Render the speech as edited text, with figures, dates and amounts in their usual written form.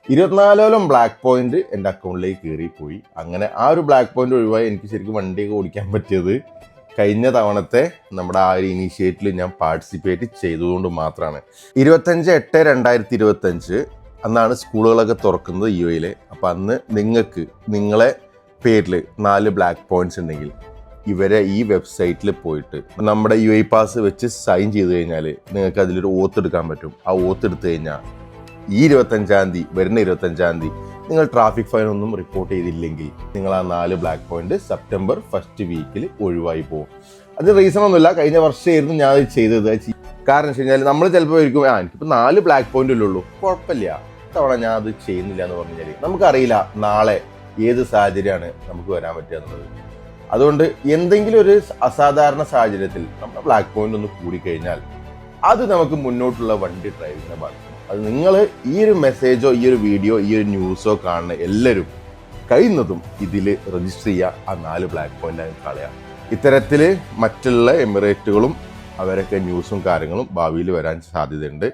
24ഓളം black point എൻ്റെ അക്കൗണ്ടിലേക്ക് കയറിപ്പോയി. അങ്ങനെ ആ ഒരു ബ്ലാക്ക് പോയിന്റ് ഒഴിവായി എനിക്ക് ശരിക്കും വണ്ടിയൊക്കെ ഓടിക്കാൻ പറ്റിയത് കഴിഞ്ഞ തവണത്തെ നമ്മുടെ ആ ഒരു ഇനീഷ്യേറ്റീവിൽ ഞാൻ പാർട്ടിസിപ്പേറ്റ് ചെയ്തതുകൊണ്ട് മാത്രമാണ്. 25/8/2025 അന്നാണ് സ്കൂളുകളൊക്കെ തുറക്കുന്നത് UAE. അപ്പം അന്ന് നിങ്ങൾക്ക് നിങ്ങളെ പേരിൽ 4 ബ്ലാക്ക് പോയിന്റ്സ് ഉണ്ടെങ്കിൽ ഇവരെ ഈ വെബ്സൈറ്റിൽ പോയിട്ട് നമ്മുടെ UAE പാസ് വെച്ച് സൈൻ ചെയ്ത് കഴിഞ്ഞാൽ നിങ്ങൾക്ക് അതിലൊരു ഓത്ത് എടുക്കാൻ പറ്റും. ആ ഓത്ത് എടുത്തു കഴിഞ്ഞാൽ ഈ 25-ാം തീയതി വരുന്ന 25-ാം തീയതി നിങ്ങൾ ട്രാഫിക് ഫൈൻ ഒന്നും റിപ്പോർട്ട് ചെയ്തില്ലെങ്കിൽ നിങ്ങൾ ആ 4 ബ്ലാക്ക് പോയിന്റ് സെപ്റ്റംബർ ഫസ്റ്റ് വീക്കിൽ ഒഴിവായി പോകും. അത് റീസൺ ഒന്നുമില്ല, കഴിഞ്ഞ വർഷമായിരുന്നു ഞാൻ അത് ചെയ്തത്. കാരണം വെച്ച് കഴിഞ്ഞാൽ നമ്മൾ ചിലപ്പോൾ ആയിരിക്കും എനിക്കിപ്പോൾ 4 ബ്ലാക്ക് പോയിന്റ് ഉള്ളൂ, കുഴപ്പമില്ല, തവണ ഞാൻ അത് ചെയ്യുന്നില്ല എന്ന് പറഞ്ഞു കഴിഞ്ഞാൽ നമുക്കറിയില്ല നാളെ ഏത് സാഹചര്യമാണ് നമുക്ക് വരാൻ പറ്റുക എന്നുള്ളത്. അതുകൊണ്ട് എന്തെങ്കിലും ഒരു അസാധാരണ സാഹചര്യത്തിൽ നമ്മുടെ ബ്ലാക്ക് പോയിന്റ് ഒന്ന് കൂടിക്കഴിഞ്ഞാൽ അത് നമുക്ക് മുന്നോട്ടുള്ള വണ്ടി ഡ്രൈവിങ്ങിനെ ബാധിക്കും. അത് നിങ്ങൾ ഈ ഒരു മെസ്സേജോ ഈ ഒരു വീഡിയോ ഈ ഒരു ന്യൂസോ കാണുന്ന എല്ലാവരും കഴിയുന്നതും ഇതിൽ രജിസ്റ്റർ ചെയ്യുക. ആ 4 ബ്ലാക്ക് പോയിന്റ് കളയാം. ഇത്തരത്തിൽ മറ്റുള്ള എമിറേറ്റുകളും അവരൊക്കെ ന്യൂസും കാര്യങ്ങളും ഭാവിയിൽ വരാൻ സാധ്യതയുണ്ട്.